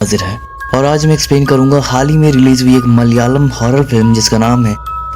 हाजिर है और आज मैं एक्सप्लेन करूंगा हाल ही में रिलीज हुई एक मलयालम हॉरर फिल्म जिसका नाम है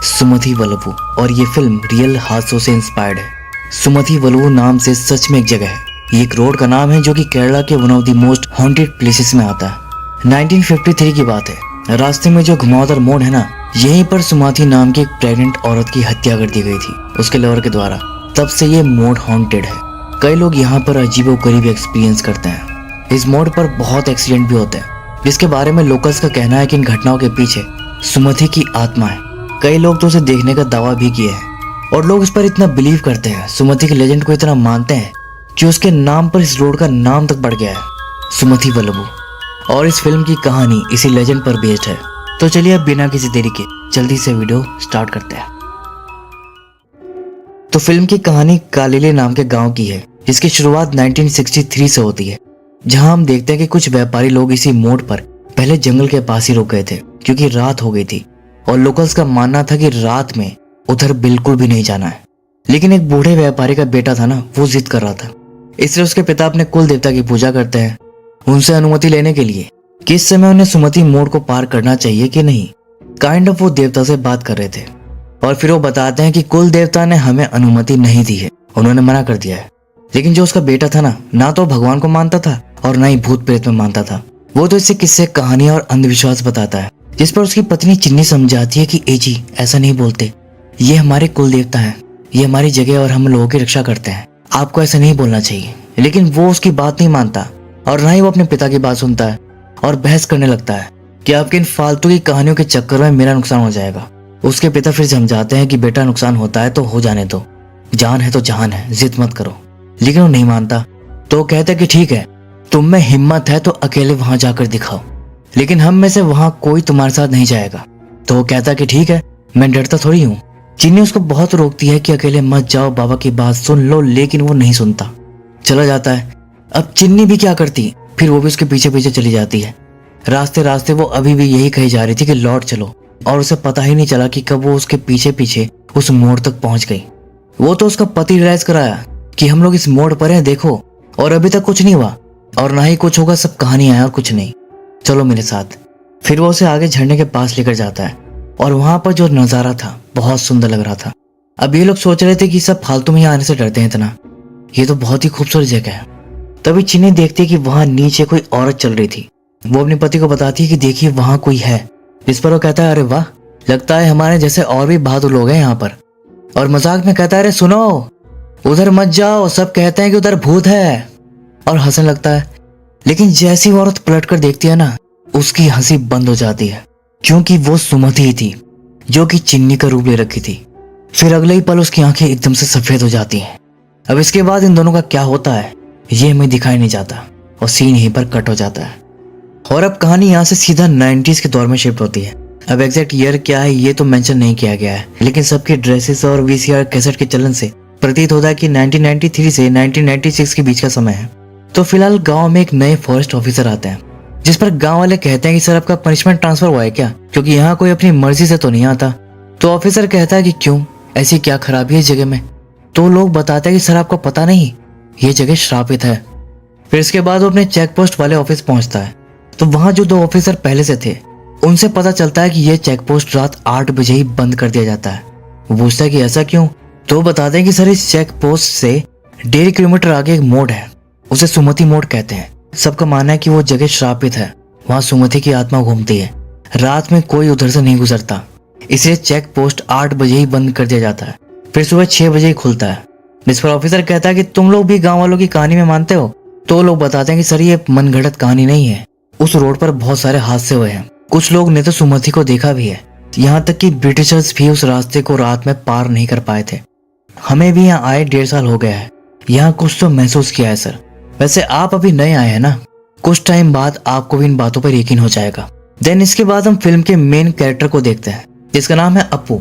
सुमति वल्लभू। और ये फिल्म रियल हादसों से इंस्पायर्ड है। सुमति वल्लभू नाम से सच में एक जगह है। ये एक रोड का नाम है जो कि केरला के one of the most haunted places में आता है। 1953 की बात है। रास्ते में जो घुमावदार मोड़ है ना, यहीं पर सुमति नाम की एक प्रेग्नेंट औरत की हत्या कर दी गई थी उसके लवर के द्वारा। तब से ये मोड़ हॉन्टेड है। कई लोग यहाँ पर अजीबोगरीब एक्सपीरियंस करते हैं। इस मोड़ पर बहुत एक्सीडेंट भी होते हैं जिसके बारे में लोकल्स का कहना है कि इन घटनाओं के पीछे सुमति की आत्मा है। कई लोग तो उसे देखने का दावा भी किए हैं और लोग इस पर इतना बिलीव करते हैं, सुमति के लेजेंड को इतना मानते हैं कि उसके नाम पर इस रोड का नाम तक बढ़ गया है, सुमति वल्लभू। और इस फिल्म की कहानी इसी लेजेंड पर बेस्ड है। तो चलिए अब बिना किसी देरी के जल्दी से वीडियो स्टार्ट करते हैं। तो फिल्म की कहानी कालिले नाम के गांव की है जिसकी शुरुआत 1963 से होती है, जहां हम देखते हैं कि कुछ व्यापारी लोग इसी मोड़ पर पहले जंगल के पास ही रुक गए थे क्योंकि रात हो गई थी और लोकल्स का मानना था कि रात में उधर बिल्कुल भी नहीं जाना है। लेकिन एक बूढ़े व्यापारी का बेटा था ना, वो जिद कर रहा था, इसलिए उसके पिता अपने कुल देवता की पूजा करते हैं उनसे अनुमति लेने के लिए कि इस समय उन्हें सुमति मोड़ को पार करना चाहिए कि नहीं। काइंड ऑफ वो देवता से बात कर रहे थे और फिर वो बताते हैं कि कुल देवता ने हमें अनुमति नहीं दी है, उन्होंने मना कर दिया है। लेकिन जो उसका बेटा था ना तो भगवान को मानता था और ना ही भूत प्रेत में मानता था। वो तो इससे किस्से, कहानियां और अंधविश्वास बताता है, जिस पर उसकी पत्नी चिन्नी समझाती है कि ए जी ऐसा नहीं बोलते, ये हमारे कुल देवता है, ये हमारी जगह और हम लोगों की रक्षा करते हैं, आपको ऐसा नहीं बोलना चाहिए। लेकिन वो उसकी बात नहीं मानता और ना ही वो अपने पिता की बात सुनता है और बहस करने लगता है कि आपकी इन फालतू की कहानियों के चक्कर में मेरा नुकसान हो जाएगा। उसके पिता फिर समझाते हैं कि बेटा नुकसान होता है तो हो जाने दो, जान है तो जहान है, जिद मत करो। लेकिन वो नहीं मानता तो वो कहता है कि ठीक है, तुम में हिम्मत है तो अकेले वहां जाकर दिखाओ, लेकिन हम में से वहां कोई तुम्हारे साथ नहीं जाएगा। तो वो कहता है कि ठीक है, मैं डरता थोड़ी हूँ। चिन्नी उसको बहुत रोकती है कि अकेले मत जाओ, बाबा की बात सुन लो, लेकिन वो नहीं सुनता, चला जाता है। अब चिन्नी भी क्या करती, फिर वो भी उसके पीछे पीछे चली जाती है। रास्ते रास्ते वो अभी भी यही कही जा रही थी कि लौट चलो, और उसे पता ही नहीं चला कि कब वो उसके पीछे पीछे उस मोड़ तक पहुंच गई। वो तो उसका पति रियलाइज कराया कि हम लोग इस मोड़ पर हैं, देखो, और अभी तक कुछ नहीं हुआ और ना ही कुछ होगा, सब कहानियां हैं और कुछ नहीं, चलो मेरे साथ। फिर वो उसे आगे झरने के पास लेकर जाता है और वहां पर जो नजारा था बहुत सुंदर लग रहा था। अब ये लोग सोच रहे थे कि सब फालतू में यहाँ आने से डरते हैं इतना, ये तो बहुत ही खूबसूरत जगह है। तभी चिन्नी देखती है कि वहां नीचे कोई औरत चल रही थी। वो अपने पति को बताती है कि देखिए वहां कोई है। इस पर वो कहता है, अरे वाह, लगता है हमारे जैसे और भी बहादुर लोग हैं यहाँ पर। और मजाक में कहता है, अरे सुनो, उधर मत जाओ, सब कहते हैं कि उधर भूत है, और हंसने लगता है। लेकिन जैसी वो औरत पलट कर देखती है ना, उसकी हंसी बंद हो जाती है क्योंकि वो सुमति ही थी जो कि चिन्नी का रूप ले रखी थी। फिर अगले ही पल उसकी आंखें एकदम से सफेद हो जाती हैं। अब इसके बाद इन दोनों का क्या होता है ये हमें दिखाई नहीं जाता और सीन यहीं पर कट हो जाता है। और अब कहानी यहाँ से सीधा 90s के दौर में शिफ्ट होती है। अब एग्जैक्ट ईयर क्या है ये तो मेंशन नहीं किया गया है, लेकिन सबके ड्रेसेस और वीसीआर कैसेट के चलन से प्रतीत होता है कि 1993 से 1996 के बीच का समय है। तो फिलहाल गांव में एक नए फॉरेस्ट ऑफिसर आते हैं, जिस पर गांव वाले कहते हैं कि सर आपका पनिशमेंट ट्रांसफर हुआ है क्या, क्योंकि यहाँ कोई अपनी मर्जी से तो नहीं आता। तो ऑफिसर कहता है कि क्यों, ऐसी क्या खराबी है इस जगह में। तो लोग बताते हैं कि सर आपको पता नहीं, ये जगह श्रापित है। फिर इसके बाद वो अपने चेक पोस्ट वाले ऑफिस पहुंचता है। तो वहां जो दो ऑफिसर पहले से थे उनसे पता चलता है कि ये चेक पोस्ट रात 8 बजे ही बंद कर दिया जाता है। वो पूछता है कि ऐसा क्यों। तो बताते हैं कि सर इस चेक पोस्ट से 1.5 किलोमीटर आगे एक मोड़ है, उसे सुमति मोड़ कहते हैं। सबका मानना है कि वो जगह श्रापित है, वहां सुमति की आत्मा घूमती है, रात में कोई उधर से नहीं गुजरता, इसलिए चेक पोस्ट 8 बजे ही बंद कर दिया जाता है। फिर सुबह 6 बजे ही खुलता है। जिस पर ऑफिसर कहता है कि तुम लोग भी गाँव वालों की कहानी में मानते हो। तो लोग बताते हैं कि सर ये मनगढ़ंत कहानी नहीं है, उस रोड पर बहुत सारे हादसे हुए हैं, कुछ लोग ने तो सुमति को देखा भी है, यहाँ तक कि ब्रिटिशर्स भी उस रास्ते को रात में पार नहीं कर पाए थे। हमें भी यहाँ आए 1.5 साल हो गया है, यहाँ कुछ तो महसूस किया है सर। वैसे आप अभी नए आए हैं ना, कुछ टाइम बाद आपको भी इन बातों पर यकीन हो जाएगा। देन इसके बाद हम फिल्म के मेन कैरेक्टर को देखते हैं जिसका नाम है अपू।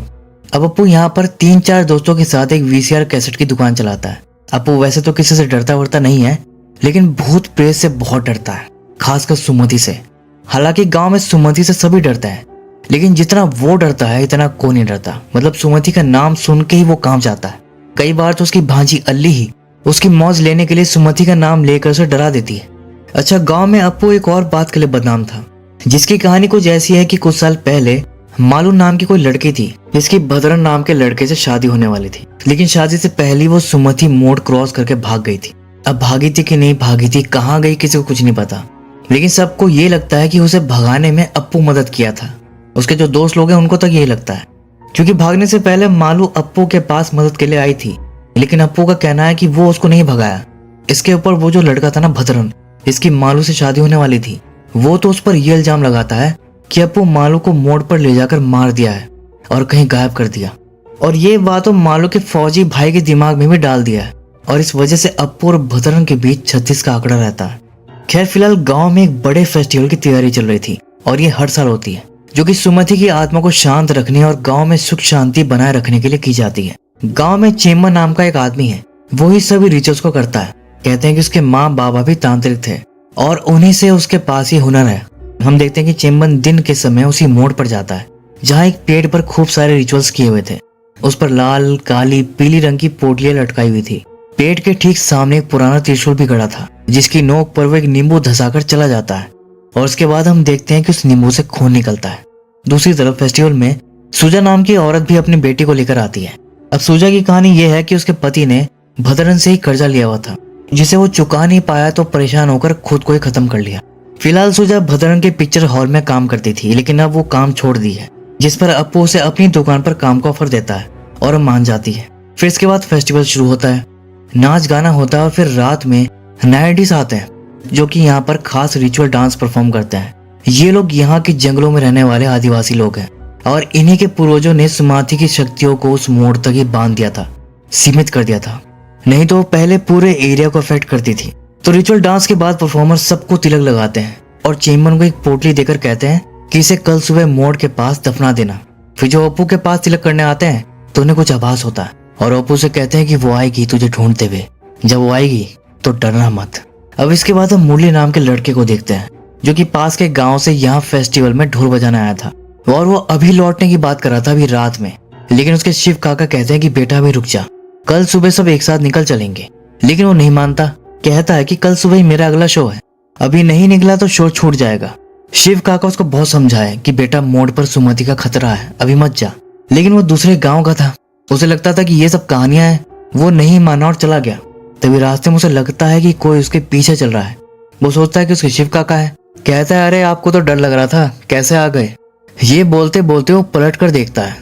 अब अपू यहाँ पर 3-4 दोस्तों के साथ एक वीसीआर कैसेट की दुकान चलाता है। अपू वैसे तो किसी से डरता वरता नहीं है, लेकिन भूत प्रेत से बहुत डरता है, खासकर सुमति से। हालांकि गांव में सुमति से सभी डरते हैं, लेकिन जितना वो डरता है इतना कोई नहीं डरता। मतलब सुमति का नाम सुन के ही वो कांप जाता है। कई बार तो उसकी भांजी अल्ली ही उसकी मौज लेने के लिए सुमति का नाम लेकर उसे डरा देती है। अच्छा, गांव में अप्पू एक और बात के लिए बदनाम था, जिसकी कहानी कुछ ऐसी है कि कुछ साल पहले मालू नाम की कोई लड़की थी, जिसकी भद्रन नाम के लड़के से शादी होने वाली थी। लेकिन शादी से पहले वो सुमति मोड़ क्रॉस करके भाग गई थी। अब भागी थी कि नहीं भागी थी, कहाँ गई, किसी को कुछ नहीं पता। लेकिन सबको ये लगता है कि उसे भगाने में अप्पू मदद किया था। उसके जो दोस्त लोग हैं उनको तक यही लगता है, क्योंकि भागने से पहले मालू अप्पू के पास मदद के लिए आई थी। लेकिन अप्पू का कहना है कि वो उसको नहीं भगाया। इसके ऊपर वो जो लड़का था ना भद्रन, इसकी मालू से शादी होने वाली थी, वो तो उस पर ये इल्जाम लगाता है कि अप्पू मालू को मोड़ पर ले जाकर मार दिया है और कहीं गायब कर दिया। और ये बात मालू के फौजी भाई के दिमाग में भी डाल दिया है, और इस वजह से अप्पू और भद्रन के बीच 36 का आंकड़ा रहता है। खैर, फिलहाल गांव में एक बड़े फेस्टिवल की तैयारी चल रही थी, और ये हर साल होती है, जो कि सुमति की आत्मा को शांत रखने और गांव में सुख शांति बनाए रखने के लिए की जाती है। गांव में चेम्मन नाम का एक आदमी है, वो ही सभी रिचुअल्स को करता है। कहते हैं कि उसके माँ बाबा भी तांत्रिक थे और उन्हीं से उसके पास ही हुनर है। हम देखते हैं कि चेम्मन दिन के समय उसी मोड़ पर जाता है जहाँ एक पेड़ पर खूब सारे रिचुअल्स किए हुए थे। उस पर लाल, काली, पीली रंग की पोटलियां लटकाई हुई थी। पेड़ के ठीक सामने एक पुराना त्रिशूल भी गड़ा था, जिसकी नोक पर वो एक नींबू धंसाकर चला जाता है, और उसके बाद हम देखते हैं कि उस नींबू से खून निकलता है। दूसरी तरफ फेस्टिवल में सुजा नाम की औरत भी अपनी बेटी को लेकर आती है। अब सुजा की कहानी यह है कि उसके पति ने भद्रन से ही कर्जा लिया हुआ था, जिसे वो चुका नहीं पाया तो परेशान होकर खुद को ही खत्म कर लिया। फिलहाल सुजा भद्रन के पिक्चर हॉल में काम करती थी, लेकिन अब वो काम छोड़ दी है, जिस पर अप्पू उसे अपनी दुकान पर काम का ऑफर देता है और मान जाती है। फिर इसके बाद फेस्टिवल शुरू होता है, नाच गाना होता है और फिर रात में नाइटिस आते हैं, जो कि यहाँ पर खास रिचुअल डांस परफॉर्म करते हैं। ये लोग यहाँ के जंगलों में रहने वाले आदिवासी लोग हैं, और इन्हीं के पूर्वजों ने सुमाथी की शक्तियों को उस मोड़ तक ही बांध दिया था, सीमित कर दिया था, नहीं तो पहले पूरे एरिया को अफेक्ट करती थी। तो रिचुअल डांस के बाद परफॉर्मर सबको तिलक लगाते हैं और चेम्मन को एक पोटली देकर कहते हैं कि इसे कल सुबह मोड़ के पास दफना देना। फिर जो अप्पू के पास तिलक करने आते हैं तो उन्हें कुछ आभास होता है, और अप्पू से कहते हैं कि वो आएगी तुझे ढूंढते हुए, जब वो आएगी तो डरना मत। अब इसके बाद हम मुरली नाम के लड़के को देखते हैं, जो कि पास के गांव से यहाँ फेस्टिवल में ढोल बजाने आया था, और वो अभी लौटने की बात कर रहा था, अभी रात में। लेकिन उसके शिव काका कहते हैं कि बेटा अभी रुक जा, कल सुबह सब एक साथ निकल चलेंगे। लेकिन वो नहीं मानता, कहता है कि कल सुबह ही मेरा अगला शो है, अभी नहीं निकला तो शो छूट जाएगा। शिव काका उसको बहुत समझाए कि बेटा मोड़ पर सुमति का खतरा है, अभी मत जा। लेकिन वो दूसरे गांव का था, उसे लगता था कि ये सब कहानियां हैं, वो नहीं माना और चला गया। तभी रास्ते में उसे लगता है कि कोई उसके पीछे चल रहा है। वो सोचता है कि उसके शिव काका है, कहता है अरे आपको तो डर लग रहा था, कैसे आ गए। ये बोलते बोलते वो पलट कर देखता है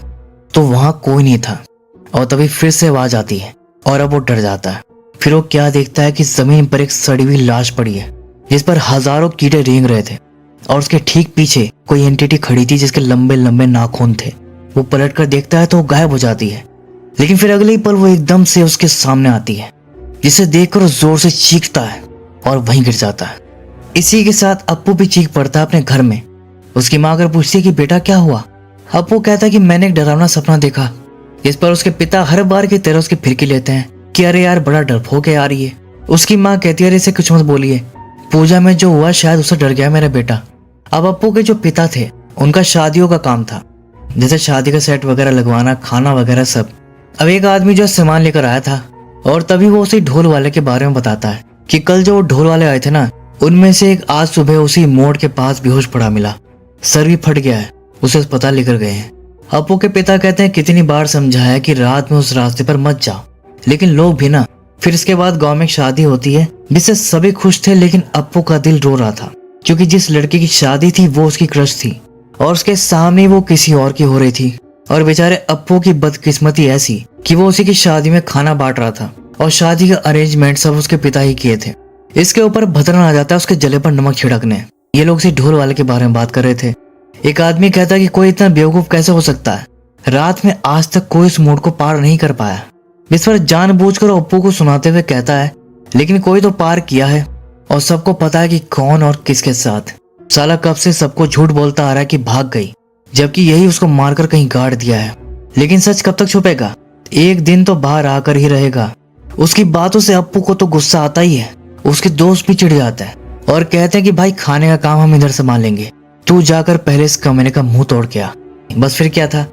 तो वहां कोई नहीं था, और तभी फिर से आवाज आती है और अब वो डर जाता है। फिर वो क्या देखता है कि जमीन पर एक सड़ी हुई लाश पड़ी है, जिस पर हजारों कीड़े रेंग रहे थे, और उसके ठीक पीछे कोई एंटिटी खड़ी थी जिसके लंबे लंबे नाखून थे। वो पलट कर देखता है तो वो गायब हो जाती है, लेकिन फिर अगले ही पल वो एकदम से उसके सामने आती है, जिसे देखकर वो जोर से चीखता है और वहीं गिर जाता है। इसी के साथ अप्पू भी चीख पड़ता है अपने घर में। उसकी माँ अगर पूछती है कि बेटा क्या हुआ, अप्पू कहता है कि मैंने एक डरावना सपना देखा, जिस पर उसके पिता हर बार की तरह उसकी फिरकी लेते हैं कि अरे यार बड़ा डरपोक है यार ये। उसकी माँ कहती है अरे इसे कुछ मत बोलिए, पूजा में जो हुआ शायद उसे डर गया मेरा बेटा। अब अप्पू के जो पिता थे उनका शादियों का काम था, जैसे शादी का सेट वगैरह लगवाना, खाना वगैरह सब। अब एक आदमी जो सामान लेकर आया था, और तभी वो उसी ढोल वाले के बारे में बताता है कि कल जो ढोल वाले आए थे ना, उनमें से एक आज सुबह उसी मोड़ के पास बेहोश पड़ा मिला, सर भी फट गया है, उसे अस्पताल लेकर गए हैं। अप्पू के पिता कहते हैं कितनी बार समझाया कि रात में उस रास्ते पर मत जाओ, लेकिन लोग भी ना। फिर इसके बाद गांव में शादी होती है जिससे सभी खुश थे, लेकिन अप्पू का दिल रो रहा था, क्योंकि जिस लड़की की शादी थी वो उसकी क्रश थी, और उसके सामने वो किसी और की हो रही थी। और बेचारे अप्पू की बदकिस्मती ऐसी कि वो उसी की शादी में खाना बांट रहा था, और शादी का अरेंजमेंट सब उसके पिता ही किए थे। इसके ऊपर भद्रन आ जाता है उसके जले पर नमक छिड़कने। ये लोग इसी ढोल वाले के बारे में बात कर रहे थे। एक आदमी कहता है कि कोई इतना बेवकूफ कैसे हो सकता है, रात में आज तक कोई इस मोड़ को पार नहीं कर पाया। इस पर जानबूझकर अप्पू को सुनाते हुए कहता है लेकिन कोई तो पार किया है, और सबको पता है कि कौन और किसके साथ। साला कब से सबको झूठ बोलता आ रहा है कि भाग गई, जबकि यही उसको मारकर कहीं गाड़ दिया है। लेकिन सच कब तक छुपेगा, एक दिन तो बाहर आकर ही रहेगा। उसकी बातों से अप्पू को तो गुस्सा आता ही है। उसके दोस्त भी चिढ़ जाते हैं और कहते हैं कि भाई खाने का काम हम इधर संभाल लेंगे, तू जाकर पहले इस कमीने का मुंह तोड़ के आ। बस फिर क्या था,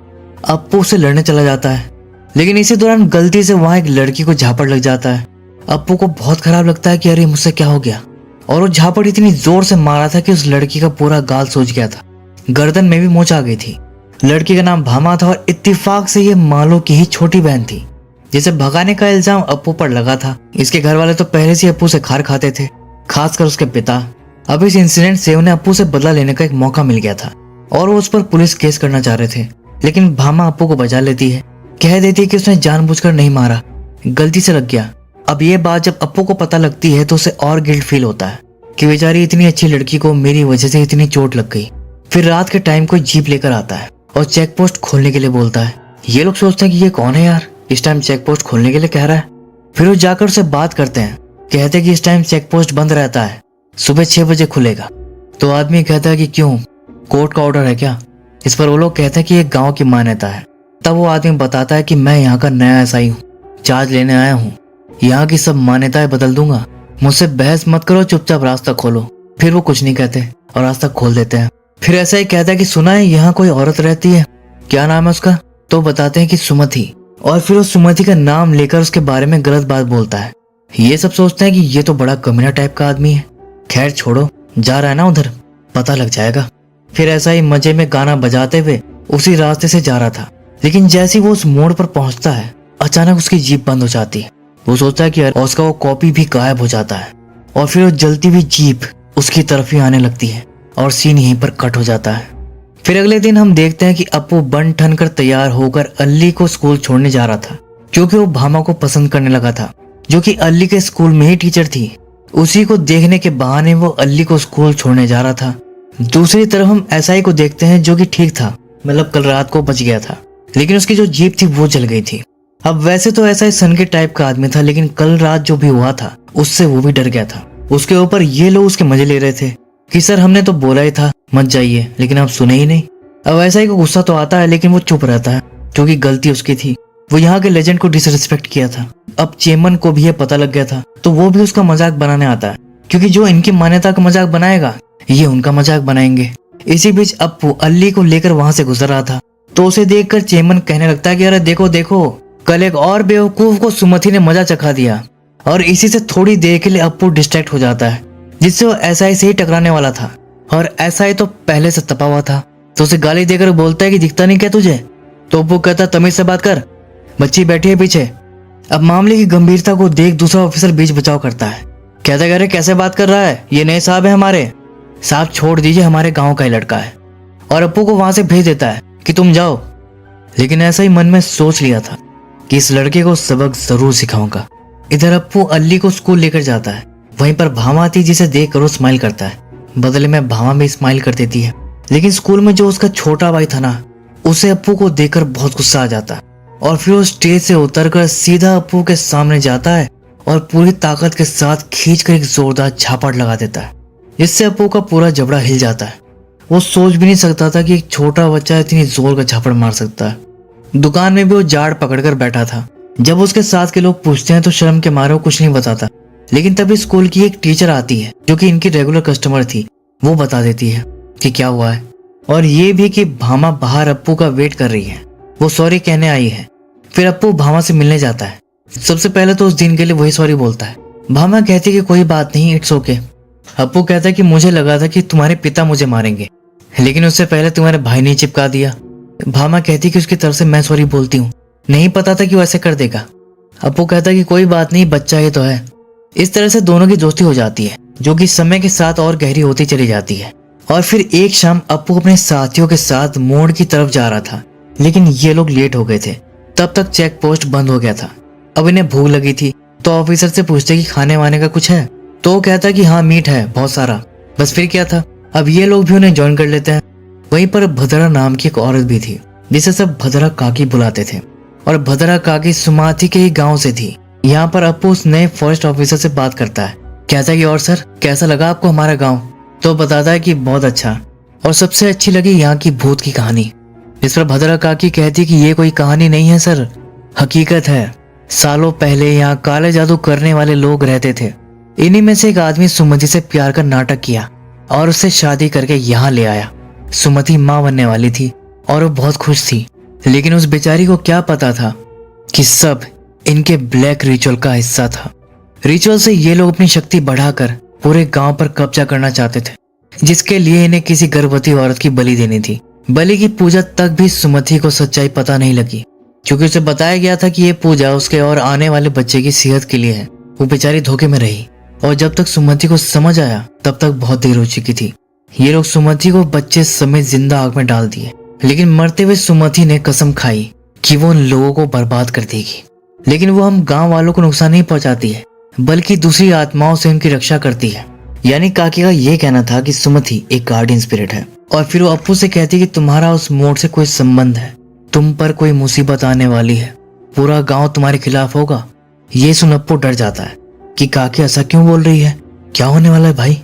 अप्पू से लड़ने चला जाता है, लेकिन इसी दौरान गलती से वहां एक लड़की को झापड़ लग जाता है। अप्पू को बहुत खराब लगता है कि अरे मुझसे क्या हो गया, और वो झापड़ इतनी जोर से मारा था कि उस लड़की का पूरा गाल सूज गया था, गर्दन में भी मोच आ गई थी। लड़की का नाम भामा था और इत्तेफाक से ये मालो की ही छोटी बहन थी, जिसे भगाने का इल्जाम अप्पू पर लगा था। इसके घर वाले तो पहले से अप्पू से खार खाते थे, खासकर उसके पिता। अब इस इंसिडेंट से उन्हें अप्पू से बदला लेने का एक मौका मिल गया था और वो उस पर पुलिस केस करना चाह रहे थे, लेकिन भामा अप्पू को बचा लेती है, कह देती है कि उसने जानबूझकर नहीं मारा, गलती से लग गया। अब ये बात जब अप्पू को पता लगती है तो उसे और गिल्ट फील होता है कि बेचारी इतनी अच्छी लड़की को मेरी वजह से इतनी चोट लग गई। फिर रात के टाइम कोई जीप लेकर आता है और चेक पोस्ट खोलने के लिए बोलता है। ये लोग सोचते हैं कि ये कौन है यार, इस टाइम चेक पोस्ट खोलने के लिए कह रहा है। फिर वो जाकर उससे बात करते हैं, कहते हैं कि इस टाइम चेक पोस्ट बंद रहता है, सुबह 6 बजे खुलेगा। तो आदमी कहता है कि क्यों, कोर्ट का ऑर्डर है क्या? इस पर वो लोग कहते हैं कि ये गांव की मान्यता है। तब वो आदमी बताता है कि मैं यहाँ का नया एसआई हूँ, चार्ज लेने आया हूँ, यहाँ की सब मान्यताएं बदल दूंगा, मुझसे बहस मत करो, चुपचाप रास्ता खोलो। फिर वो कुछ नहीं कहते और रास्ता खोल देते हैं। फिर ऐसा ही कहता है कि सुना है यहाँ कोई औरत रहती है, क्या नाम है उसका? तो बताते हैं कि सुमति। और फिर वो सुमति का नाम लेकर उसके बारे में गलत बात बोलता है। ये सब सोचते हैं कि ये तो बड़ा कमीना टाइप का आदमी है, खैर छोड़ो, जा रहा है ना उधर, पता लग जाएगा। फिर ऐसा ही मजे में गाना बजाते हुए उसी रास्ते से जा रहा था, लेकिन जैसे वो उस मोड़ पर पहुंचता है अचानक उसकी जीप बंद हो जाती है। वो सोचता है कि उसका वो कॉपी भी गायब हो जाता है और फिर वो जलती हुई जीप उसकी तरफ ही आने लगती है और सीन यहीं पर कट हो जाता है। फिर अगले दिन हम देखते हैं कि अप्पू बन ठन कर तैयार होकर अल्ली को स्कूल छोड़ने जा रहा था, क्योंकि वो भामा को पसंद करने लगा था, जो कि अल्ली के स्कूल में ही टीचर थी। उसी को देखने के बहाने वो अल्ली को स्कूल छोड़ने जा रहा था। दूसरी तरफ हम एसआई को देखते हैं, जो कि ठीक था, मतलब कल रात को बच गया था, लेकिन उसकी जो जीप थी वो जल गई थी। अब वैसे तो एसआई सन के टाइप का आदमी था, लेकिन कल रात जो भी हुआ था उससे वो भी डर गया था। उसके ऊपर ये लोग उसके मजे ले रहे थे कि सर हमने तो बोला ही था मत जाइए, लेकिन आप सुने ही नहीं। अब एसआई को गुस्सा तो आता है, लेकिन वो चुप रहता है, क्योंकि गलती उसकी थी, वो यहाँ के लेजेंड को डिसरिस्पेक्ट किया था। अब चेमन को भी ये पता लग गया था, तो वो भी उसका मजाक बनाने आता है, क्योंकि जो इनकी मान्यता का मजाक बनाएगा ये उनका मजाक बनाएंगे। इसी बीच अप्पू अल्ली को लेकर वहां से गुजर रहा था, तो उसे देखकर चेमन कहने लगता है कि अरे देखो देखो, कल एक और बेवकूफ को सुमति ने मजा चखा दिया। और इसी से थोड़ी देर के लिए अप्पू डिस्ट्रैक्ट हो जाता है, जिससे वो एसआई से ही टकराने वाला था, और एसआई तो पहले से तपा हुआ था, तो उसे गाली देकर बोलता है कि दिखता नहीं क्या तुझे? तो अप्पू कहता तमीज से बात कर, बच्ची बैठी है पीछे। अब मामले की गंभीरता को देख दूसरा ऑफिसर बीच बचाव करता है, कहता है अरे कैसे बात कर रहा है, ये नए साहब है हमारे, साहब छोड़ दीजिए, हमारे गांव का ही लड़का है। और अप्पू को वहां से भेज देता है कि तुम जाओ। लेकिन ऐसा ही मन में सोच लिया था कि इस लड़के को सबक जरूर सिखाऊंगा। इधर अप्पू अल्ली को स्कूल लेकर जाता है, वहीं पर भामा आती जिसे देख कर वो स्माइल करता है, बदले में भामा भी स्माइल कर देती है। लेकिन स्कूल में जो उसका छोटा भाई था ना, उसे अप्पू को देखकर बहुत गुस्सा आ जाता है, और फिर वो स्टेज से उतरकर सीधा अप्पू के सामने जाता है और पूरी ताकत के साथ खींचकर एक जोरदार झापड़ लगा देता है, जिससे अप्पू का पूरा जबड़ा हिल जाता है। वो सोच भी नहीं सकता था कि एक छोटा बच्चा इतनी जोर का झापड़ मार सकता है। दुकान में भी वो जाड़ पकड़कर बैठा था। जब उसके साथ के लोग पूछते हैं तो शर्म के मारे वो कुछ नहीं बताता, लेकिन तभी स्कूल की एक टीचर आती है, जो कि इनकी रेगुलर कस्टमर थी। वो बता देती है कि क्या हुआ है, और ये भी कि भामा बाहर अप्पू का वेट कर रही है, वो सॉरी कहने आई है। फिर अप्पू भामा से मिलने जाता है। सबसे पहले तो उस दिन के लिए वही सॉरी बोलता है। भामा कहती है कि कोई बात नहीं, इट्स ओके। अप्पू कहता है कि मुझे लगा था कि तुम्हारे पिता मुझे मारेंगे, लेकिन उससे पहले तुम्हारे भाई ने चिपका दिया। भामा कहती कि उसकी तरफ से मैं सॉरी बोलती हूँ, नहीं पता था कि वो ऐसे कर देगा। अप्पू कहता कि कोई बात नहीं, बच्चा ही तो है। इस तरह से दोनों की दोस्ती हो जाती है, जो कि समय के साथ और गहरी होती चली जाती है। और फिर एक शाम अप्पू अपने साथियों के साथ मोड़ की तरफ जा रहा था, लेकिन ये लोग लेट हो गए थे। तब तक चेक पोस्ट बंद हो गया था। अब इन्हें भूख लगी थी, तो ऑफिसर से पूछते कि खाने वाने का कुछ है, तो वो कहता कि हाँ मीट है बहुत सारा। बस फिर क्या था, अब ये लोग भी उन्हें ज्वाइन कर लेते हैं। वहीं पर भद्रा नाम की एक औरत भी थी, जिसे सब भद्रा काकी बुलाते थे, और भद्रा काकी सुमाथी के ही गांव से थी। यहाँ पर अप्पू उस नए फॉरेस्ट ऑफिसर से बात करता है, कहता है कि और सर कैसा लगा आपको हमारा गांव? तो बताता है कि बहुत अच्छा, और सबसे अच्छी लगी यहाँ की भूत की कहानी। इस पर भद्रा काकी कहती कि ये कोई कहानी नहीं है सर, हकीकत है। सालों पहले यहाँ काले जादू करने वाले लोग रहते थे। इन्हीं में से एक आदमी सुमति से प्यार का नाटक किया और उससे शादी करके यहाँ ले आया। सुमति माँ बनने वाली थी और वो बहुत खुश थी, लेकिन उस बेचारी को क्या पता था कि सब इनके ब्लैक रिचुअल का हिस्सा था। रिचुअल से ये लोग अपनी शक्ति बढ़ाकर पूरे गांव पर कब्जा करना चाहते थे, जिसके लिए इन्हें किसी गर्भवती औरत की बलि देनी थी। बलि की पूजा तक भी सुमति को सच्चाई पता नहीं लगी, क्योंकि उसे बताया गया था कि ये पूजा उसके और आने वाले बच्चे की सेहत के लिए है। वो बेचारी धोखे में रही और जब तक सुमति को समझ आया तब तक बहुत देर हो चुकी थी। ये लोग सुमति को बच्चे समेत जिंदा आग में डाल दिए, लेकिन मरते हुए सुमति ने कसम खाई कि वो उन लोगों को बर्बाद कर देगी। लेकिन वो हम गांव वालों को नुकसान नहीं पहुंचाती है, बल्कि दूसरी आत्माओं से उनकी रक्षा करती है। यानी काकी का ये कहना था कि सुमति एक गार्डियन स्पिरिट है। और फिर वो अप्पू से कहती कि तुम्हारा उस मोड़ से कोई संबंध है, तुम पर कोई मुसीबत आने वाली है, पूरा गांव तुम्हारे खिलाफ होगा। ये सुन अप्पू डर जाता है कि काकी ऐसा क्यों बोल रही है, क्या होने वाला है भाई।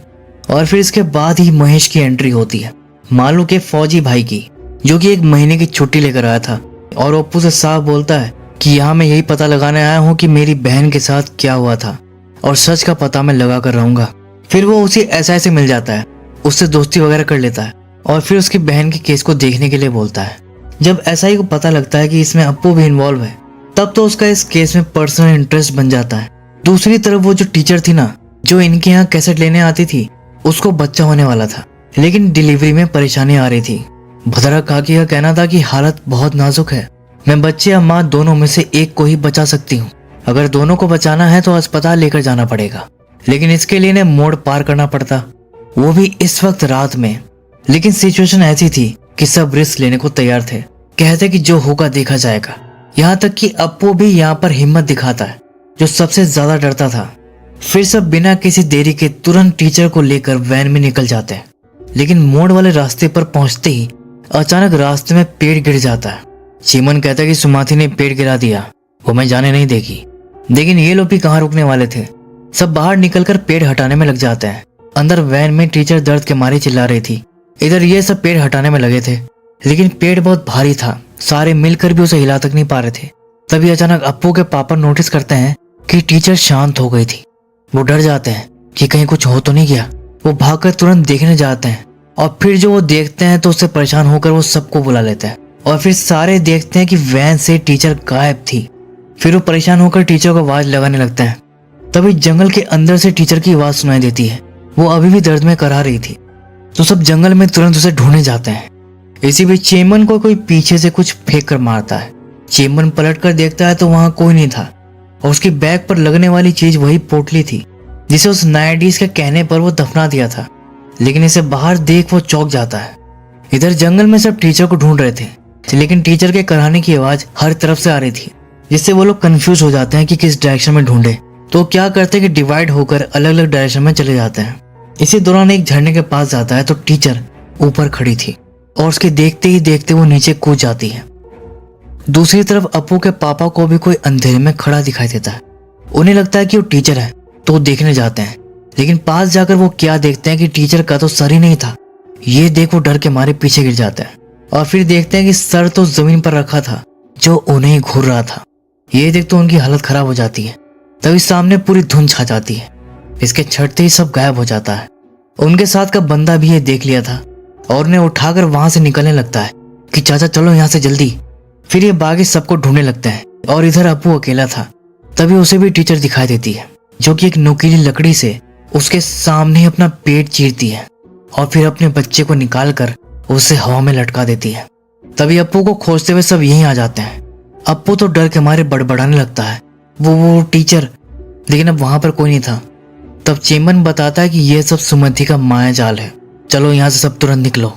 और फिर इसके बाद ही महेश की एंट्री होती है, मालू के फौजी भाई की, जो कि 1 महीने की छुट्टी लेकर आया था। और अप्पू से साफ बोलता है कि यहाँ मैं यही पता लगाने आया हूँ कि मेरी बहन के साथ क्या हुआ था, और सच का पता मैं लगा कर रहूंगा। फिर वो उसे ऐसा ऐसे मिल जाता है, उससे दोस्ती वगैरह कर लेता है और फिर उसकी बहन के केस को देखने के लिए बोलता है। जब एसआई को पता लगता है कि इसमें अप्पू भी इन्वॉल्व है, तब तो उसका इस केस में पर्सनल इंटरेस्ट बन जाता है। दूसरी तरफ वो जो टीचर थी ना, जो इनके यहाँ कैसेट लेने आती थी, उसको बच्चा होने वाला था, लेकिन डिलीवरी में परेशानी आ रही थी। भद्रा काकी का कहना था कि हालत बहुत नाजुक है, मैं बच्चे या माँ दोनों में से एक को ही बचा सकती हूँ। अगर दोनों को बचाना है तो अस्पताल लेकर जाना पड़ेगा, लेकिन इसके लिए इन्हें मोड़ पार करना पड़ता, वो भी इस वक्त रात में। लेकिन सिचुएशन ऐसी थी कि सब रिस्क लेने को तैयार थे, कहते कि जो होगा देखा जाएगा। यहाँ तक कि अप्पू भी यहाँ पर हिम्मत दिखाता है, जो सबसे ज्यादा डरता था। फिर सब बिना किसी देरी के तुरंत टीचर को लेकर वैन में निकल जाते हैं। लेकिन मोड़ वाले रास्ते पर पहुंचते ही अचानक रास्ते में पेड़ गिर जाता है। चीमन कहता है कि सुमति ने पेड़ गिरा दिया, वो मैं जाने नहीं देगी। लेकिन ये लोग भी कहाँ रुकने वाले थे, सब बाहर निकलकर पेड़ हटाने में लग जाते हैं। अंदर वैन में टीचर दर्द के मारे चिल्ला रही थी, इधर ये सब पेड़ हटाने में लगे थे, लेकिन पेड़ बहुत भारी था, सारे मिलकर भी उसे हिला तक नहीं पा रहे थे। तभी अचानक अप्पू के पापा नोटिस करते हैं कि टीचर शांत हो गई थी। वो डर जाते हैं कि कहीं कुछ हो तो नहीं गया। वो भागकर तुरंत देखने जाते हैं और फिर जो वो देखते हैं तो उससे परेशान होकर वो सबको बुला लेते हैं। और फिर सारे देखते हैं कि वैन से टीचर गायब थी। फिर वो परेशान होकर टीचर को आवाज लगाने लगते हैं। तभी जंगल के अंदर से टीचर की आवाज सुनाई देती है। वो अभी भी दर्द में करा रही थी, तो सब जंगल में तुरंत उसे ढूंढने जाते हैं। इसी बीच चेमन को कोई पीछे से कुछ फेंक कर मारता है। चेमन पलट कर देखता है तो वहां कोई नहीं था, और उसकी बैग पर लगने वाली चीज वही पोटली थी जिसे उस नायडीज के कहने पर वो दफना दिया था। लेकिन इसे बाहर देख वो चौंक जाता है। इधर जंगल में सब टीचर को ढूंढ रहे थे, लेकिन टीचर के कराने की आवाज हर तरफ से आ रही थी, जिससे वो लोग कंफ्यूज हो जाते हैं कि किस डायरेक्शन में ढूंढे। तो क्या करते हैं कि डिवाइड होकर अलग अलग डायरेक्शन में चले जाते हैं। इसी दौरान एक झरने के पास जाता है तो टीचर ऊपर खड़ी थी और उसके देखते ही देखते वो नीचे कूद जाती है। दूसरी तरफ अप्पू के पापा को भी कोई अंधेरे में खड़ा दिखाई देता है। उन्हें लगता है कि वो टीचर है, तो वो देखने जाते हैं, लेकिन पास जाकर वो क्या देखते हैं कि टीचर का तो सर ही नहीं था। ये देख वो डर के मारे पीछे गिर जाता है और फिर देखते हैं कि सर तो जमीन पर रखा था, जो उन्हें घूर रहा था। ये देख तो उनकी हालत खराब हो जाती है। तभी सामने पूरी धुंध छा जाती है। इसके छटते ही सब गायब हो जाता है। उनके साथ का बंदा भी ये देख लिया था और उन्हें उठाकर वहां से निकलने लगता है कि चाचा चलो यहाँ से जल्दी। फिर ये बाकी सबको ढूंढने लगते हैं और इधर अप्पू अकेला था। तभी उसे भी टीचर दिखाई देती है, जो कि एक नुकीली लकड़ी से उसके सामने अपना पेट चीरती है और फिर अपने बच्चे को निकाल कर उसे हवा में लटका देती है। तभी अप्पू को खोजते हुए सब यहीं आ जाते हैं। अप्पू तो डर के मारे बड़बड़ाने लगता है, वो टीचर, लेकिन अब वहां पर कोई नहीं था। तब चेमन बताता है कि यह सब सुमति का माया जाल है, चलो यहाँ से सब तुरंत निकलो।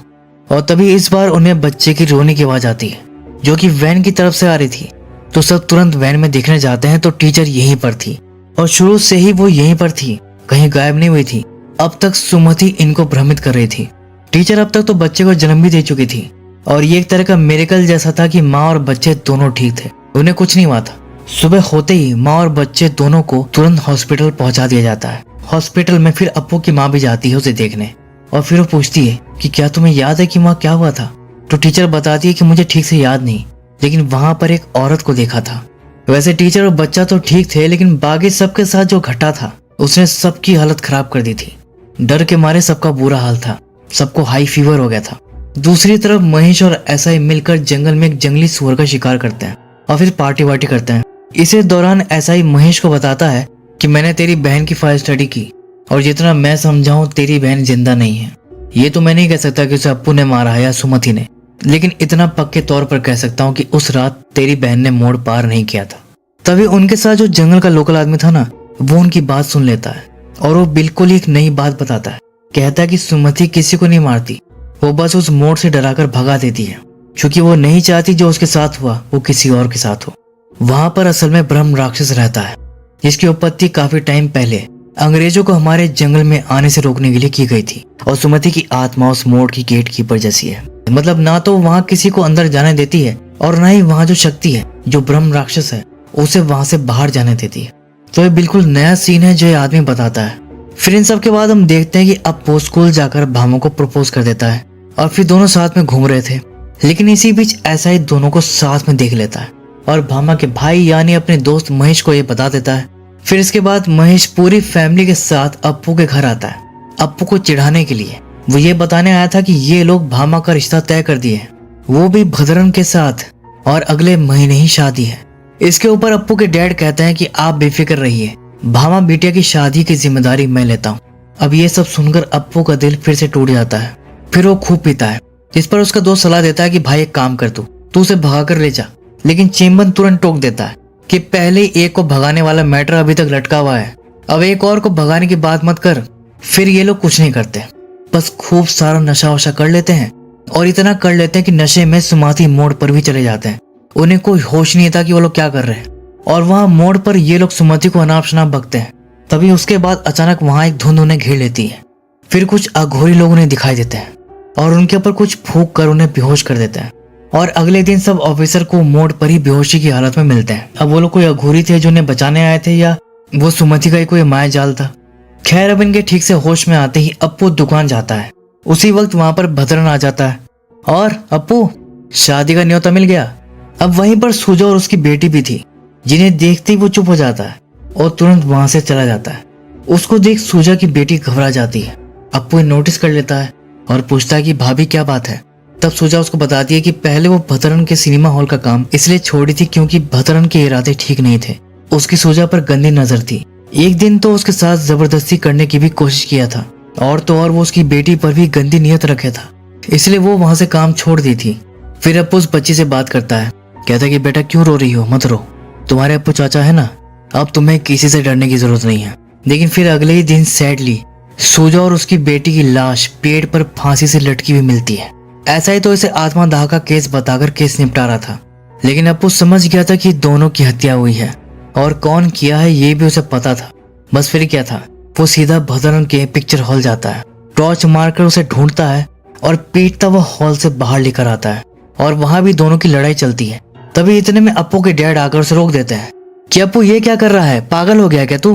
और तभी इस बार उन्हें बच्चे की रोने की आवाज आती है, जो कि वैन की तरफ से आ रही थी। तो सब तुरंत वैन में देखने जाते हैं तो टीचर यहीं पर थी और शुरू से ही वो यहीं पर थी, कहीं गायब नहीं हुई थी। अब तक सुमति इनको भ्रमित कर रही थी। टीचर अब तक तो बच्चे को जन्म भी दे चुकी थी और ये एक तरह का मिरेकल जैसा था कि माँ और बच्चे दोनों ठीक थे, उन्हें कुछ नहीं हुआ था। सुबह होते ही माँ और बच्चे दोनों को तुरंत हॉस्पिटल पहुंचा दिया जाता है। हॉस्पिटल में फिर अप्पू की माँ भी जाती है उसे देखने और फिर वो पूछती है कि क्या तुम्हें याद है कि माँ क्या हुआ था। तो टीचर बताती है कि मुझे ठीक से याद नहीं, लेकिन वहां पर एक औरत को देखा था। वैसे टीचर और बच्चा तो ठीक थे, लेकिन बाकी सबके साथ जो घटा था उसने सबकी हालत खराब कर दी थी। डर के मारे सबका बुरा हाल था, सबको हाई फीवर हो गया था। दूसरी तरफ महेश और एसआई मिलकर जंगल में एक जंगली सुअर का शिकार करते हैं और फिर पार्टी वार्टी करते हैं। इसी दौरान एसआई महेश को बताता है कि मैंने तेरी बहन की फाइल स्टडी की और जितना मैं समझाऊं तेरी बहन जिंदा नहीं है। ये तो मैं नहीं कह सकता कि उसे अप्पू ने मारा है या सुमति ने, लेकिन इतना पक्के तौर पर कह सकता हूँ कि उस रात तेरी बहन ने मोड़ पार नहीं किया था। तभी उनके साथ जो जंगल का लोकल आदमी था ना, वो उनकी बात सुन लेता है और वो बिल्कुल एक नई बात बताता है। कहता है कि सुमति किसी को नहीं मारती, वो बस उस मोड़ से डराकर भगा देती है, क्योंकि वो नहीं चाहती जो उसके साथ हुआ वो किसी और के साथ हो। वहां पर असल में ब्रह्म राक्षस रहता है, जिसकी उत्पत्ति काफी टाइम पहले अंग्रेजों को हमारे जंगल में आने से रोकने के लिए की गई थी। और सुमति की आत्मा उस मोड़ की गेट कीपर जैसी है, मतलब ना तो वहां किसी को अंदर जाने देती है और ना ही वहां जो शक्ति है, जो ब्रह्म राक्षस है, उसे वहां से बाहर जाने देती है। तो ये बिल्कुल नया सीन है जो ये आदमी बताता है। फिर इन सब के बाद हम देखते हैं कि अप्पू स्कूल जाकर भामा को प्रपोज कर देता है और फिर दोनों साथ में घूम रहे थे, लेकिन इसी बीच ऐसा ही दोनों को साथ में देख लेता है और भामा के भाई यानी अपने दोस्त महेश को ये बता देता है। फिर इसके बाद महेश पूरी फैमिली के साथ अप्पू के घर आता है, अप्पू को चिढ़ाने के लिए। वो ये बताने आया था कि ये लोग भामा का रिश्ता तय कर दिए, वो भी भद्रन के साथ, और अगले महीने ही शादी है। इसके ऊपर अप्पू के डैड कहते हैं कि आप बेफिक्र रहिए, भामा बिटिया की शादी की जिम्मेदारी मैं लेता हूँ। अब ये सब सुनकर अप्पू का दिल फिर से टूट जाता है। फिर वो खूब पीता है, जिस पर उसका दोस्त सलाह देता है कि भाई एक काम कर, तू उसे भगा कर ले जा। लेकिन चेम्बन तुरंत टोक देता है कि पहले एक को भगाने वाला मैटर अभी तक लटका हुआ है, अब एक और को भगाने की बात मत कर। फिर ये लोग कुछ नहीं करते, बस खूब सारा नशा वशा कर लेते हैं और इतना कर लेते हैं कि नशे में सुमाती मोड़ पर भी चले जाते हैं। उन्हें कोई होश नहीं था कि वो लोग क्या कर रहे हैं, और वहां मोड़ पर ये लोग सुमति को अनाप शनाप बकते हैं। तभी उसके बाद अचानक वहां एक धुंध उन्हें घेर लेती है। फिर कुछ अघोरी लोग उन्हें दिखाई देते हैं और उनके ऊपर कुछ फूंक कर उन्हें बेहोश कर देते हैं। और अगले दिन सब ऑफिसर को मोड़ पर ही बेहोशी की हालत में मिलते हैं। अब वो लोग कोई अघोरी थे जो उन्हें बचाने आए थे या वो सुमति का ही कोई माया जाल था। खैर अब इनके ठीक से होश में आते ही अप्पू दुकान जाता है। उसी वक्त वहां पर भद्रन आ जाता है और अप्पू शादी का न्योता मिल गया। अब वहीं पर सूजा और उसकी बेटी भी थी, जिन्हें देखते ही वो चुप हो जाता है और तुरंत वहां से चला जाता है। उसको देख सूजा की बेटी घबरा जाती है। अप्पू नोटिस कर लेता है और पूछता है कि भाभी क्या बात है। तब सूजा उसको बताती है कि पहले वो भद्रन के सिनेमा हॉल का काम इसलिए छोड़ी थी क्योंकि भद्रन के इरादे ठीक नहीं थे। उसकी सूजा पर गंदी नजर थी। एक दिन तो उसके साथ जबरदस्ती करने की भी कोशिश किया था, और तो और वो उसकी बेटी पर भी गंदी नियत रखे था, इसलिए वो वहां से काम छोड़ दी थी। फिर अप्पू उस बच्ची से बात करता है, कहता है कि बेटा क्यों रो रही हो, मत रो, तुम्हारे अप्पू चाचा है ना, अब तुम्हें किसी से डरने की जरूरत नहीं है। लेकिन फिर अगले ही दिन सैडली सूजा और उसकी बेटी की लाश पेड़ पर फांसी से लटकी हुई मिलती है। ऐसा ही तो इसे आत्मदाह का केस बताकर केस निपटा रहा था, लेकिन अप्पू समझ गया था कि दोनों की हत्या हुई है और कौन किया है ये भी उसे पता था। बस फिर क्या था, वो सीधा भद्रन के पिक्चर हॉल जाता है, टॉर्च मारकर उसे ढूंढता है और पीटता हुआ हॉल से बाहर लेकर आता है और वहां भी दोनों की लड़ाई चलती है। तभी इतने में अप्पू के डैड आकर उसे रोक देते हैं कि अप्पू ये क्या कर रहा है, पागल हो गया क्या तू।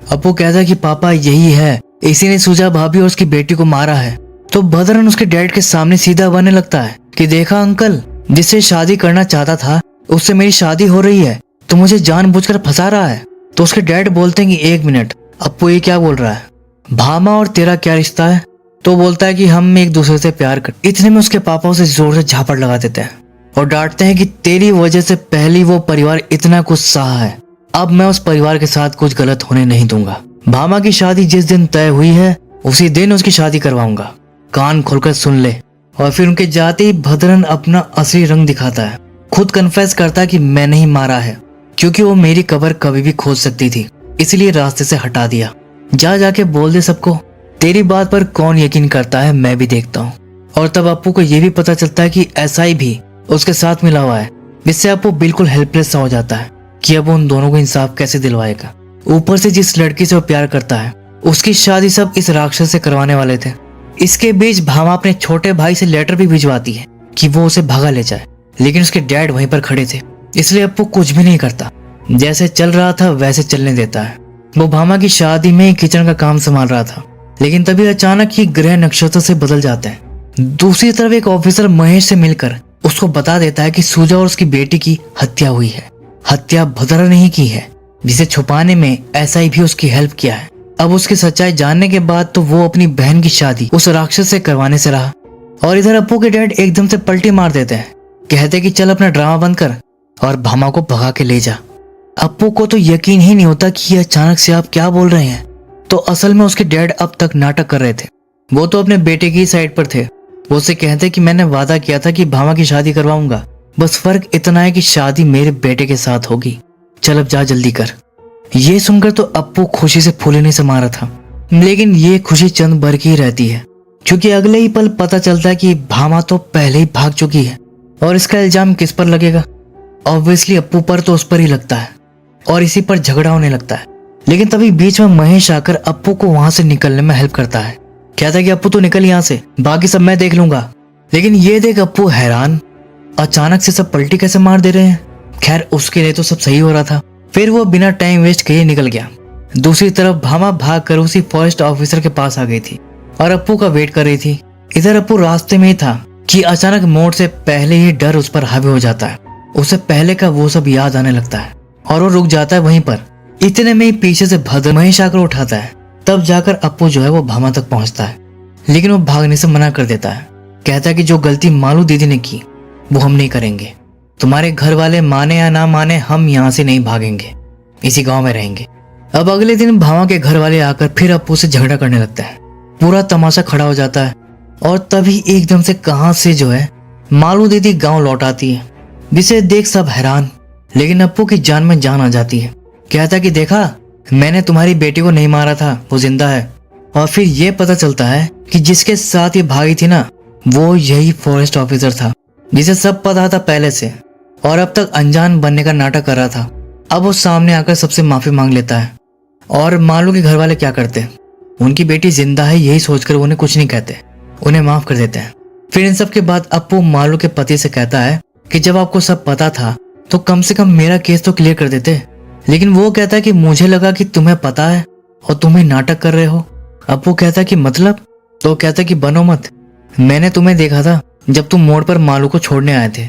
अप्पू कहता है कि पापा यही है, इसी ने सूजा भाभी और उसकी बेटी को मारा है। तो भद्रन उसके डैड के सामने सीधा बनने लगता है कि देखा अंकल, जिससे शादी करना चाहता था उससे मेरी शादी हो रही है, तो मुझे जानबूझकर फंसा रहा है। तो उसके डैड बोलते हैं कि एक मिनट, अप्पू ये क्या बोल रहा है, भामा और तेरा क्या रिश्ता है। तो बोलता है कि हम एक दूसरे से प्यार कर। इतने में उसके पापा उसे जोर से झापड़ लगा देते हैं और डांटते हैं कि तेरी वजह से पहली वो परिवार इतना कुछ सहा है, अब मैं उस परिवार के साथ कुछ गलत होने नहीं दूंगा। भामा की शादी जिस दिन तय हुई है उसी दिन उसकी शादी करवाऊंगा, कान खोलकर सुन ले। और फिर उनके जाते ही भद्रन अपना असली रंग दिखाता है, खुद कन्फेस करता है कि मैंने ही मारा है, क्योंकि वो मेरी कब्र कभी भी खोद सकती थी, इसलिए रास्ते से हटा दिया। जा जाके बोल दे सबको, तेरी बात पर कौन यकीन करता है मैं भी देखता हूँ। और तब अप्पू को यह भी पता चलता है कि एसआई भी उसके साथ मिला हुआ है, जिससे अप्पू बिल्कुल हेल्पलेस सा हो जाता है कि अब उन दोनों को इंसाफ कैसे दिलवाएगा। ऊपर से जिस लड़की से वो प्यार करता है उसकी शादी सब इस राक्षस से करवाने वाले थे। इसके बीच भामा अपने छोटे भाई से लेटर भी भिजवाती है कि वो उसे भगा ले जाए, लेकिन उसके डैड वहीं पर खड़े थे, इसलिए अप्पू कुछ भी नहीं करता, जैसे चल रहा था वैसे चलने देता है। वो भामा की शादी में किचन का काम संभाल रहा था, लेकिन तभी अचानक ही ग्रह नक्षत्र से बदल जाते हैं। दूसरी तरफ एक ऑफिसर महेश से मिलकर उसको बता देता है कि सूजा और उसकी बेटी की हत्या हुई है। हत्या भद्रन ने ही की है, जिसे छुपाने में एसआई भी उसकी हेल्प किया है। अब उसकी सच्चाई जानने के बाद तो वो अपनी बहन की शादी उस राक्षस से करवाने से रहा। और इधर अप्पू के डैड एकदम से पलटी मार देते हैं, कहते कि चल अपना ड्रामा बंद कर और भामा को भगा के ले जा। अप्पू को तो यकीन ही नहीं होता कि ये अचानक से आप क्या बोल रहे हैं। तो असल में उसके डैड अब तक नाटक कर रहे थे। वो तो अपने बेटे की साइड पर थे। वो उससे कहते कि मैंने वादा किया था कि भामा की शादी करवाऊंगा, बस फर्क इतना है कि शादी मेरे बेटे के साथ होगी, चल अब जा जल्दी कर। ये सुनकर तो अप्पू खुशी से फूले नहीं समा रहा था, लेकिन ये खुशी चंद भर की ही रहती है, क्योंकि अगले ही पल पता चलता है कि भामा तो पहले ही भाग चुकी है। और इसका इल्जाम किस पर लगेगा? ऑब्वियसली अप्पू पर, तो उस पर ही लगता है और इसी पर झगड़ा होने लगता है। लेकिन तभी बीच में महेश आकर अप्पू को वहां से निकलने में हेल्प करता है। कहता है कि अप्पू तो निकल यहाँ से, बाकी सब मैं देख लूंगा। लेकिन ये देख अप्पू हैरान, अचानक से सब पलटी कैसे मार दे रहे हैं। खैर उसके लिए तो सब सही हो रहा था। फिर वो बिना टाइम वेस्ट किए निकल गया। दूसरी तरफ भामा भाग कर उसी फॉरेस्ट ऑफिसर के पास आ गई थी और अप्पू का वेट कर रही थी। इधर अप्पू रास्ते में ही था कि अचानक मोड़ से पहले ही डर उस पर हावी हो जाता है। उसे पहले का वो सब याद आने लगता है और वो रुक जाता है वहीं पर। इतने में ही पीछे से भद्र महेश आकर उठाता है। तब जाकर अप्पू जो है वो भामा तक पहुंचता है, लेकिन वो भागने से मना कर देता है। कहता है कि जो गलती मालू दीदी ने की वो हम नहीं करेंगे। तुम्हारे घर वाले माने या ना माने, हम यहाँ से नहीं भागेंगे, इसी गांव में रहेंगे। अब अगले दिन भामा के घर वाले आकर फिर अप्पू से झगड़ा करने लगता है। पूरा तमाशा खड़ा हो जाता है और तभी एकदम से कहां से जो है मालू दीदी गांव लौट आती है, जिसे देख सब हैरान। लेकिन अप्पू की जान में जान आ जाती है। कहता कि देखा, मैंने तुम्हारी बेटी को नहीं मारा था, वो जिंदा है। और फिर ये पता चलता है कि जिसके साथ ये भागी थी ना, वो यही फॉरेस्ट ऑफिसर था, जिसे सब पता था पहले से और अब तक अनजान बनने का नाटक कर रहा था। अब वो सामने आकर सबसे माफी मांग लेता है। और मालू के घर वाले क्या करते, उनकी बेटी जिंदा है यही सोचकर उन्हें कुछ नहीं कहते, उन्हें माफ कर देते हैं। फिर इन सब के बाद अप्पू मालू के पति से कहता है कि जब आपको सब पता था तो कम से कम मेरा केस तो क्लियर कर देते। लेकिन वो कहता है कि मुझे लगा कि तुम्हें पता है और तुम ही नाटक कर रहे हो। अप्पू कहता है कि मतलब? तो कहता है कि बनो मत, मैंने तुम्हें देखा था जब तुम मोड़ पर मालू को छोड़ने आए थे।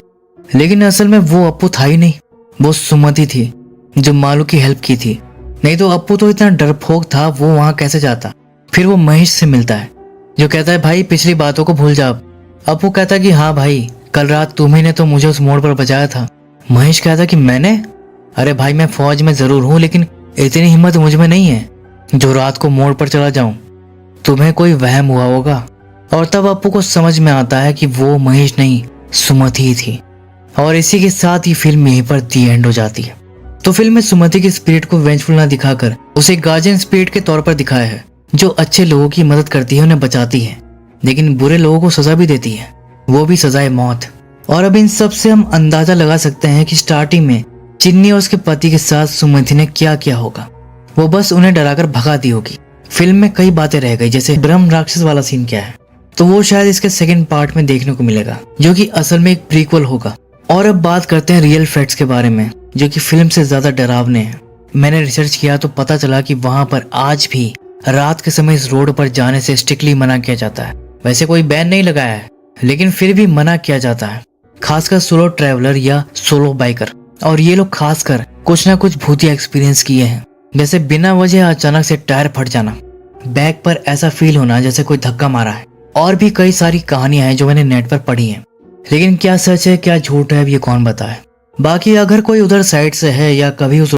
लेकिन असल में वो अप्पू था ही नहीं, वो सुमति थी जो मालू की हेल्प की थी। नहीं तो अप्पू तो इतना डरपोक था, वो वहां कैसे जाता। फिर वो महेश से मिलता है जो कहता है भाई पिछली बातों को भूल जा। अप्पू कहता है कि हाँ भाई, कल रात तुम्ही ने तो मुझे उस मोड़ पर बचाया था। महेश कहता कि मैंने? अरे भाई मैं फौज में जरूर हूँ, लेकिन इतनी हिम्मत मुझ में नहीं है जो रात को मोड़ पर चला जाऊं। तुम्हें कोई वहम हुआ होगा। और तब अप्पू को समझ में आता है कि वो महेश नहीं, सुमति ही थी। और इसी के साथ ही फिल्म यहीं पर दी एंड हो जाती है। तो फिल्म में सुमति की स्पिरिट को वेंचफुल ना दिखाकर उसे गार्जियन स्पिरिट के तौर पर दिखाया है, जो अच्छे लोगों की मदद करती है, उन्हें बचाती है, लेकिन बुरे लोगों को सजा भी देती है, वो भी सजाए मौत। और अब इन सब से हम अंदाजा लगा सकते हैं कि स्टार्टिंग में चिन्नी और उसके पति के साथ सुमति ने क्या किया होगा। वो बस उन्हें डराकर भगा दी होगी। फिल्म में कई बातें रह गई, जैसे ब्रह्म राक्षस वाला सीन क्या है, तो वो शायद इसके सेकंड पार्ट में देखने को मिलेगा, जो कि असल में एक प्रीक्वल होगा। और अब बात करते हैं रियल फैक्ट्स के बारे में, जो कि फिल्म से ज्यादा डरावने हैं। मैंने रिसर्च किया तो पता चला कि वहां पर आज भी रात के समय इस रोड पर जाने से स्ट्रिक्टली मना किया जाता है। वैसे कोई बैन नहीं लगाया है, लेकिन फिर भी मना किया जाता है, खासकर सोलो ट्रैवलर या सोलो बाइकर। और ये लोग खासकर कुछ ना कुछ भूतिया एक्सपीरियंस किए हैं, जैसे बिना वजह अचानक से टायर फट जाना, बैक पर ऐसा फील होना जैसे कोई धक्का मारा है। और भी कई सारी कहानियां हैं जो मैंने नेट पर पढ़ी हैं, लेकिन क्या सच है क्या झूठ है अब ये कौन बताए। बाकी अगर कोई उधर साइड से है या कभी उस